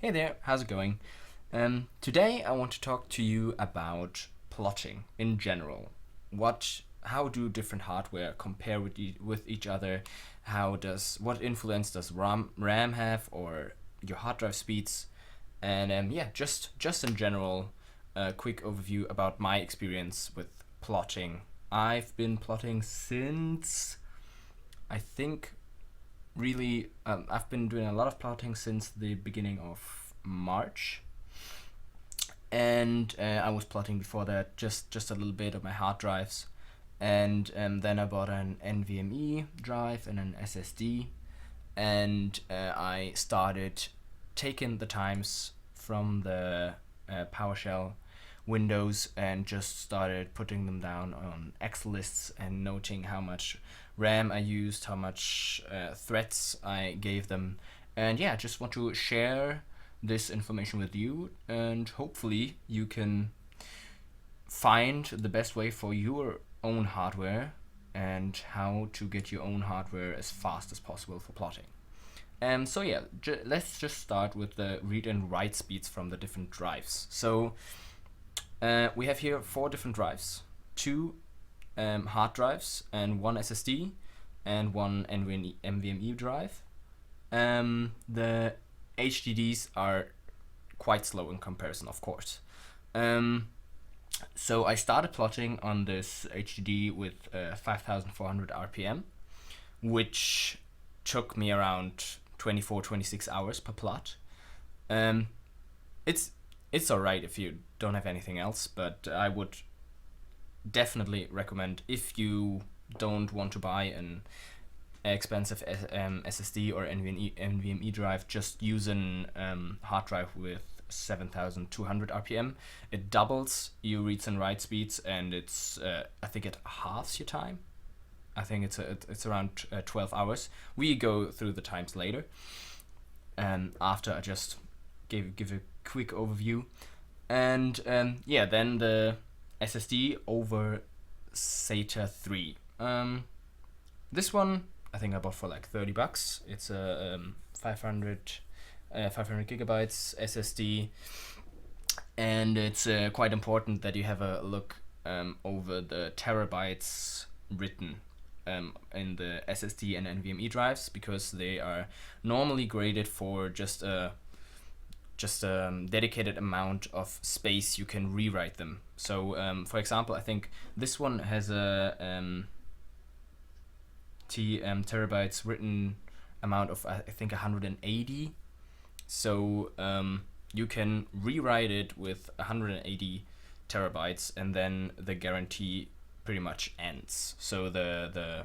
Hey there, how's it going? Today I want to talk to you about plotting in general. How do different hardware compare with each other? What influence does RAM have, or your hard drive speeds? And yeah, just in general, a quick overview about my experience with plotting. I've been plotting since I think really I've been doing a lot of plotting since the beginning of March, and I was plotting before that just a little bit of my hard drives, and then I bought an NVMe drive and an SSD, and I started taking the times from the PowerShell windows and just started putting them down on Excel lists and noting how much RAM I used, how much threads I gave them. And yeah, just want to share this information with you, and hopefully you can find the best way for your own hardware and how to get your own hardware as fast as possible for plotting. So yeah, let's just start with the read and write speeds from the different drives. So we have here 4 different drives, 2 hard drives and 1 SSD and 1 NVMe drive. The HDDs are quite slow in comparison, of course. So I started plotting on this HDD with 5,400 RPM, which took me around 24-26 hours per plot. It's alright if you don't have anything else, but I would definitely recommend, if you don't want to buy an expensive SSD or NVMe drive, just use an hard drive with 7,200 RPM. It doubles your reads and write speeds, and it's I think it halves your time. I think it's around 12 hours. We go through the times later, after I just give a quick overview. And yeah, then the SSD over SATA 3. This one I think I bought for like $30. It's a 500 gigabytes SSD, and it's quite important that you have a look over the terabytes written in the SSD and NVMe drives, because they are normally graded for just a dedicated amount of space you can rewrite them. So for example, I think this one has a terabytes written amount of I think 180. So you can rewrite it with 180 terabytes, and then the guarantee pretty much ends. So the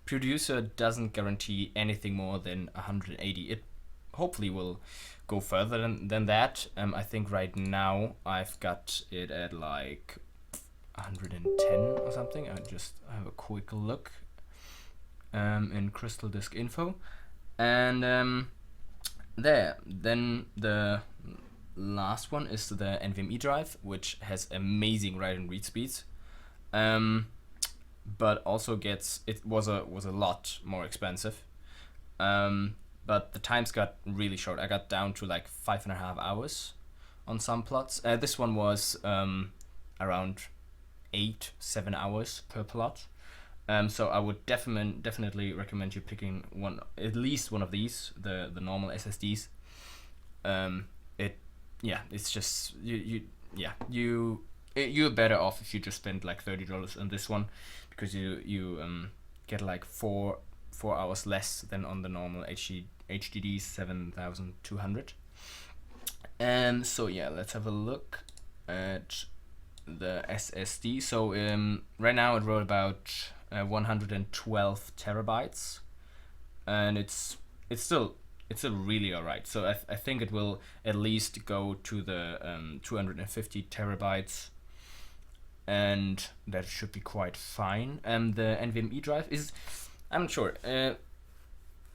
producer doesn't guarantee anything more than 180. It hopefully will go further than that. I think right now I've got it at like 110 or something. I just have a quick look in Crystal Disk Info, and there. Then the last one is the NVMe drive, which has amazing write and read speeds, but also was a lot more expensive. But the times got really short. I got down to like 5.5 hours on some plots. This one was around 8-7 hours per plot. So I would definitely recommend you picking at least one of these, the normal SSDs. It's just you're better off if you just spend like $30 on this one, because you get like 4 hours less than on the normal HDD 7,200. And so yeah, let's have a look at the SSD. So right now it wrote about 112 terabytes, and it's still really alright. So I think it will at least go to the 250 terabytes, and that should be quite fine. And the NVMe drive is, I'm not sure.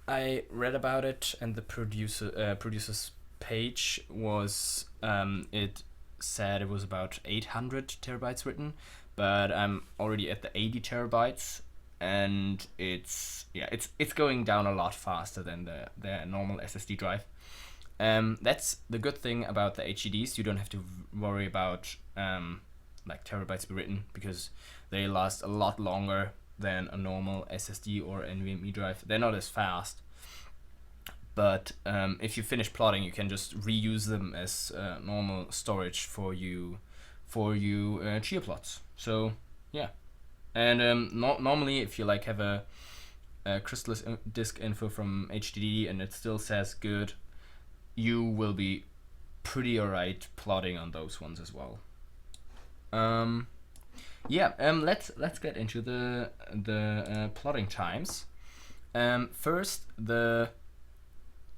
I read about it, and the producer's page was it said it was about 800 terabytes written, but I'm already at the 80 terabytes, and it's going down a lot faster than the normal SSD drive. That's the good thing about the HDDs. You don't have to worry about like terabytes per written, because they last a lot longer than a normal SSD or NVMe drive. They're not as fast, but if you finish plotting, you can just reuse them as normal storage for you Chia plots. So yeah, and normally if you like have a crystal disk info from HDD and it still says good, you will be pretty alright plotting on those ones as well. Let's get into the plotting times. First, the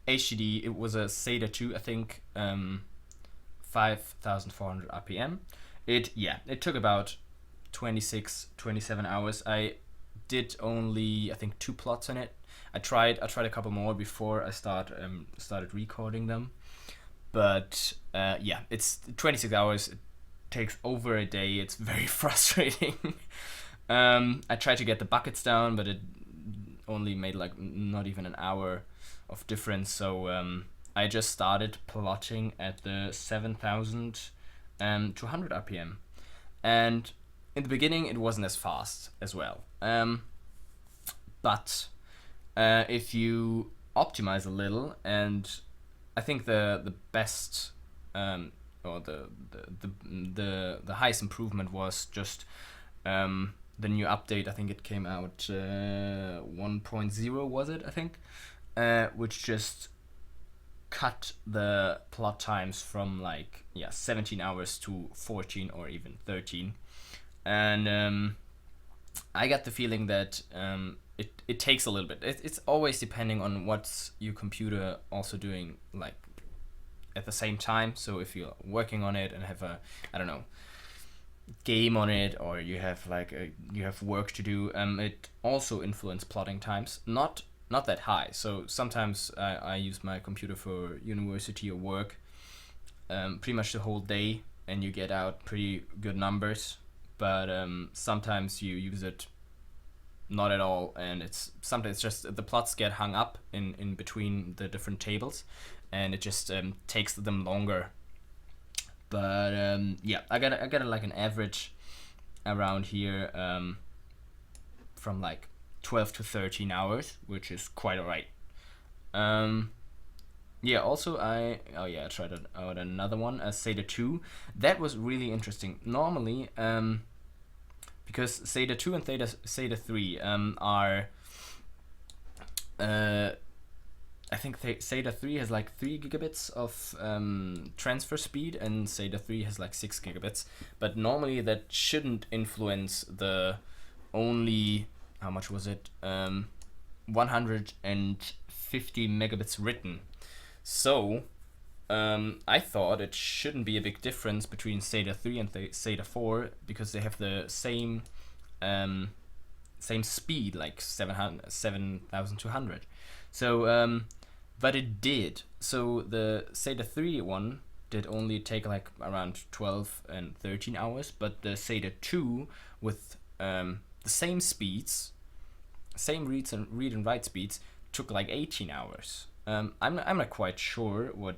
HDD, it was a SATA 2, I think, 5,400 RPM. It took about 27 hours. I did only, I think, 2 plots on it. I tried a couple more before I started recording them, but it's 26 hours. It takes over a day. It's very frustrating. I tried to get the buckets down, but it only made like not even an hour of difference. So I just started plotting at the 7,200 RPM, and in the beginning it wasn't as fast as well. But if you optimize a little, and I think the best or the highest improvement was just the new update. I think it came out 1.0, was it? I think, which just cut the plot times from 17 hours to 14 or even 13, and I got the feeling that it takes a little bit. It's always depending on what's your computer also doing like at the same time. So if you're working on it and have a, I don't know, game on it, or you have you have work to do, it also influences plotting times. Not that high. So sometimes I use my computer for university or work pretty much the whole day, and you get out pretty good numbers. But sometimes you use it not at all, and sometimes just the plots get hung up in between the different tables, and it just takes them longer. But I got like an average around here from like 12 to 13 hours, which is quite alright. Also I tried out another one, a SATA 2. That was really interesting. Normally, because SATA 2 and SATA 3 are, I think SATA 3 has like 3 gigabits of transfer speed, and SATA 3 has like 6 gigabits. But normally that shouldn't influence the only, how much was it? 150 megabits written. So I thought it shouldn't be a big difference between SATA 3 and SATA 4, because they have the same speed, like 7,200. So but it did. So the SATA 3 one did only take like around 12 and 13 hours, but the SATA 2 with the same speeds, same read and write speeds, took like 18 hours. I'm not quite sure what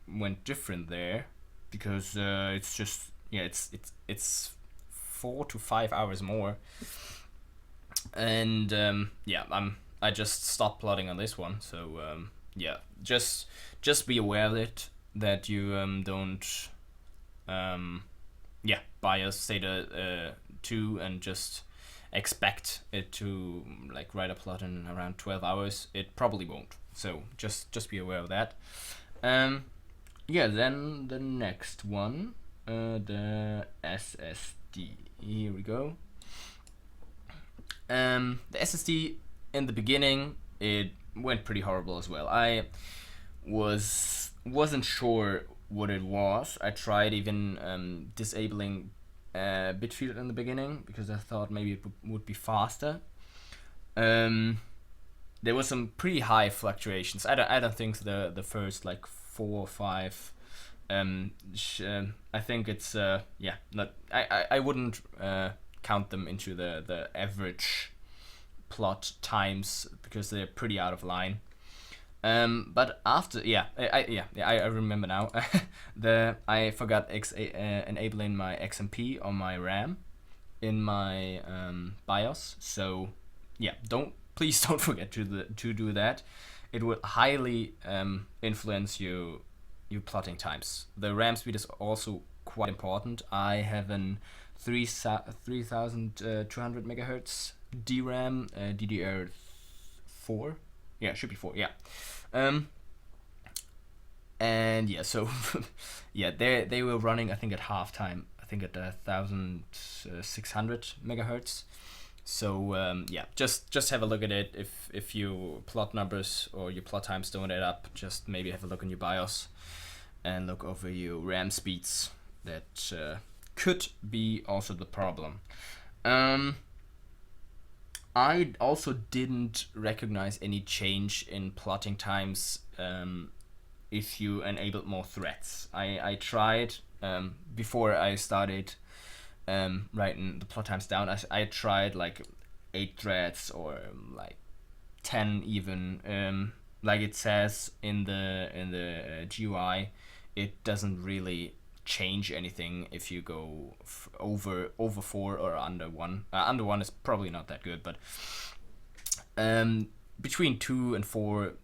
went different there, because it's just it's 4 to 5 hours more, and I just stopped plotting on this one. So just be aware of it, that you don't buy a SATA 2 and just expect it to like write a plot in around 12 hours. It probably won't. So just be aware of that. Then the next one, the SSD. Here we go. The SSD, in the beginning, it went pretty horrible as well. I wasn't sure what it was. I tried even disabling Bitfield in the beginning, because I thought maybe it would be faster. There was some pretty high fluctuations. I don't think the first like 4 or 5. I think it's not. I wouldn't count them into the average plot times, because they're pretty out of line. But after, I remember now. I forgot enabling my XMP on my RAM in my BIOS. So yeah, please don't forget to do that. It will highly influence your plotting times. The RAM speed is also quite important. I have an 3200 megahertz DRAM, DDR4. Yeah, it should be 4. Yeah. And yeah, so yeah, they were running, I think, at halftime, I think at 1600 megahertz. So yeah, just have a look at it. If you plot numbers or your plot times don't add up, just maybe have a look in your BIOS and look over your RAM speeds. That could be also the problem. I also didn't recognize any change in plotting times if you enabled more threads. I tried before I started writing the plot times down. I tried like 8 threads or like 10 even. Like it says in the GUI, it doesn't really change anything if you go over 4 or under 1. Under 1 is probably not that good, but between 2 and 4,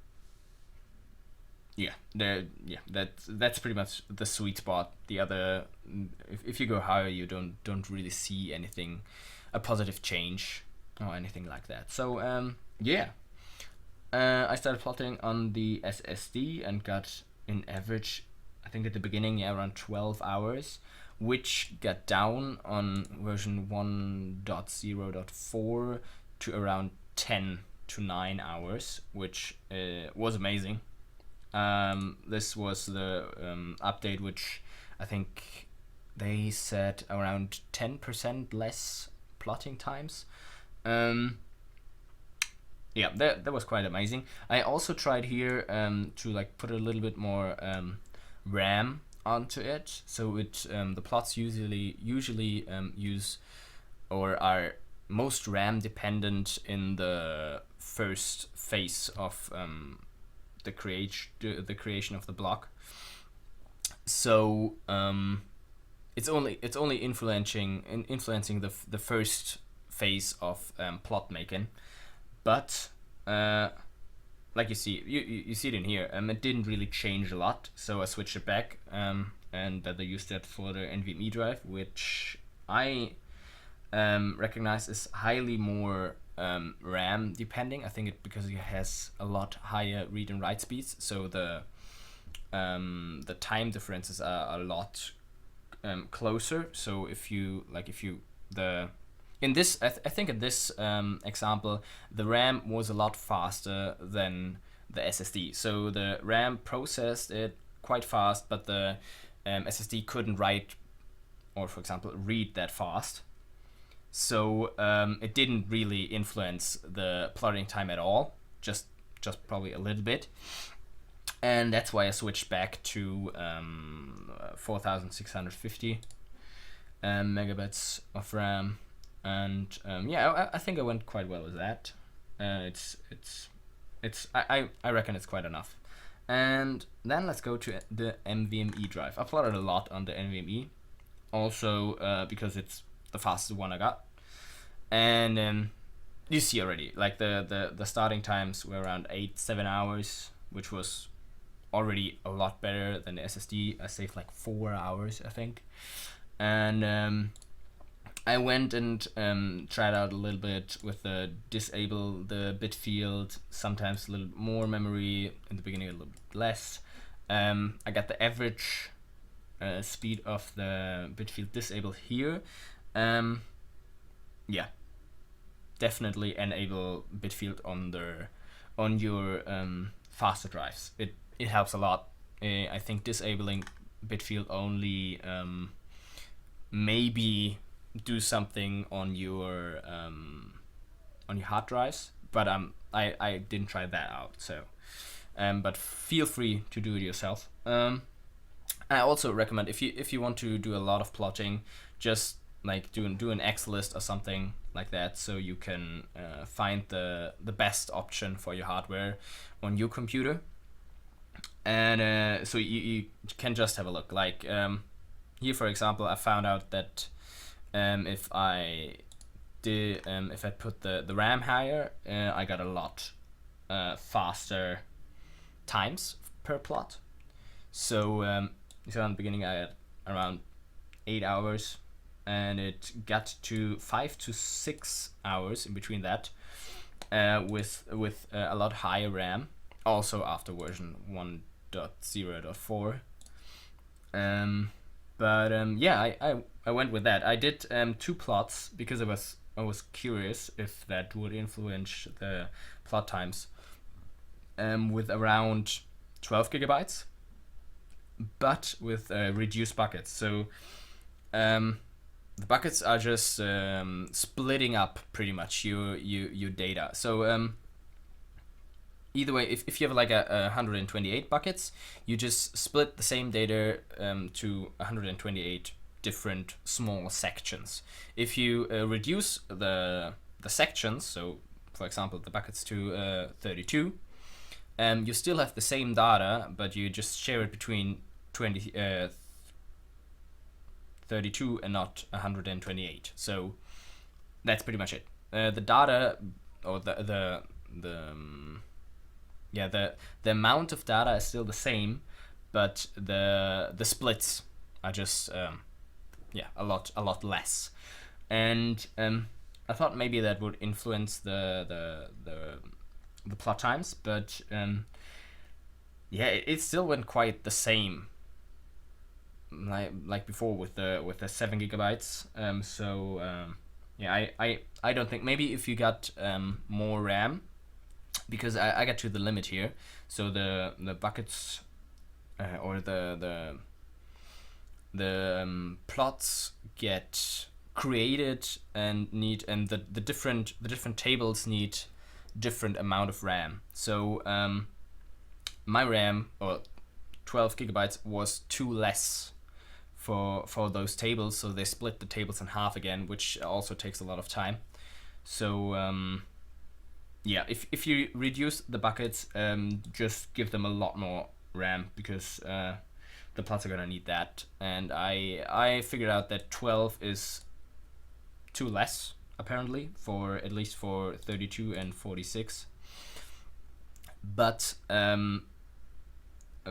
that's pretty much the sweet spot. The other, if you go higher, you don't really see anything, a positive change or anything like that. So I started plotting on the SSD and got in average, I think at the beginning, around 12 hours, which got down on version 1.0.4 to around 10 to 9 hours, which was amazing. This was the update, which I think they said around 10% less plotting times. Yeah, that was quite amazing. I also tried here to like put a little bit more RAM onto it, so it the plots usually use or are most RAM dependent in the first phase of the creation of the block. So it's only influencing the first phase of plot making, but like you see it in here, it didn't really change a lot, so I switched it back, and that I used that for the Nvme Drive, which I recognize is highly more RAM depending. I think because it has a lot higher read and write speeds, so the time differences are a lot closer. So in this, I think in this example, the RAM was a lot faster than the SSD. So the RAM processed it quite fast, but the SSD couldn't write or, for example, read that fast. So it didn't really influence the plotting time at all, just probably a little bit. And that's why I switched back to 4650 megabytes of RAM. And I think I went quite well with that. I reckon it's quite enough. And then let's go to the Nvme Drive. I plotted a lot on the Nvme, also because it's the fastest one I got. And you see already, like the starting times were around 7 hours, which was already a lot better than the SSD. I saved like 4 hours, I think. And I went and tried out a little bit with disable the bit field, sometimes a little more memory, in the beginning a little bit less. I got the average speed of the bit field disabled here. Definitely enable bit field on your faster drives. It helps a lot. I think disabling bit field only maybe do something on your hard drives, but I didn't try that out. So, but feel free to do it yourself. I also recommend if you want to do a lot of plotting, just like do an X list or something, like that, so you can find the best option for your hardware on your computer. And so you can just have a look. Like here, for example, I found out that if I put the RAM higher, I got a lot faster times per plot. So so in the beginning I had around 8 hours, and it got to 5 to 6 hours in between that, with a lot higher RAM. Also after version 1.0.4. Yeah, I went with that. I did 2 plots because I was curious if that would influence the plot times, with around 12 gigabytes, but with reduced buckets. So the buckets are just splitting up pretty much your data. So either way, if you have like a 128 buckets, you just split the same data to 128 different small sections. If you reduce the sections, so for example the buckets to 32, you still have the same data, but you just share it between 32 and not 128. So that's pretty much it. The data, or the amount of data is still the same, but the splits are just a lot less. And I thought maybe that would influence the plot times, but it still went quite the same, like before with the 7 gigabytes. I don't think, maybe if you got more RAM, because I got to the limit here. So the buckets or the plots get created and the different tables need different amount of RAM. So my RAM, or 12 gigabytes, was too less for those tables, so they split the tables in half again, which also takes a lot of time. So if you reduce the buckets, just give them a lot more RAM, because the plots are gonna need that. And I figured out that 12 is too less, apparently, for at least for 32 and 46. But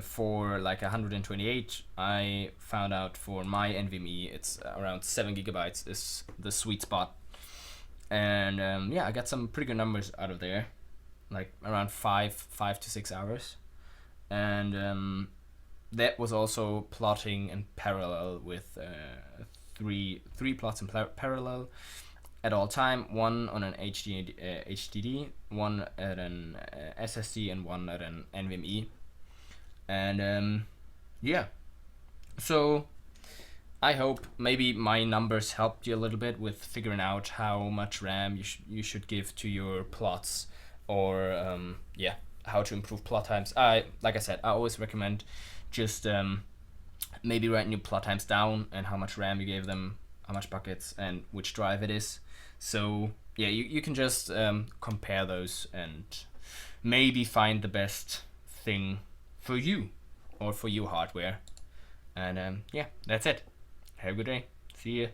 for like 128, I found out for my NVMe it's around 7 gigabytes is the sweet spot. And I got some pretty good numbers out of there, like around 5 to 6 hours. And that was also plotting in parallel with three plots in parallel at all time, one on an HDD, one at an SSD, and one at an NVMe. And so I hope maybe my numbers helped you a little bit with figuring out how much RAM you should give to your plots, or how to improve plot times. Like I said, I always recommend just maybe writing your plot times down and how much RAM you gave them, how much buckets, and which drive it is. So you can just compare those and maybe find the best thing for you or for your hardware. And that's it. Have a good day. See ya.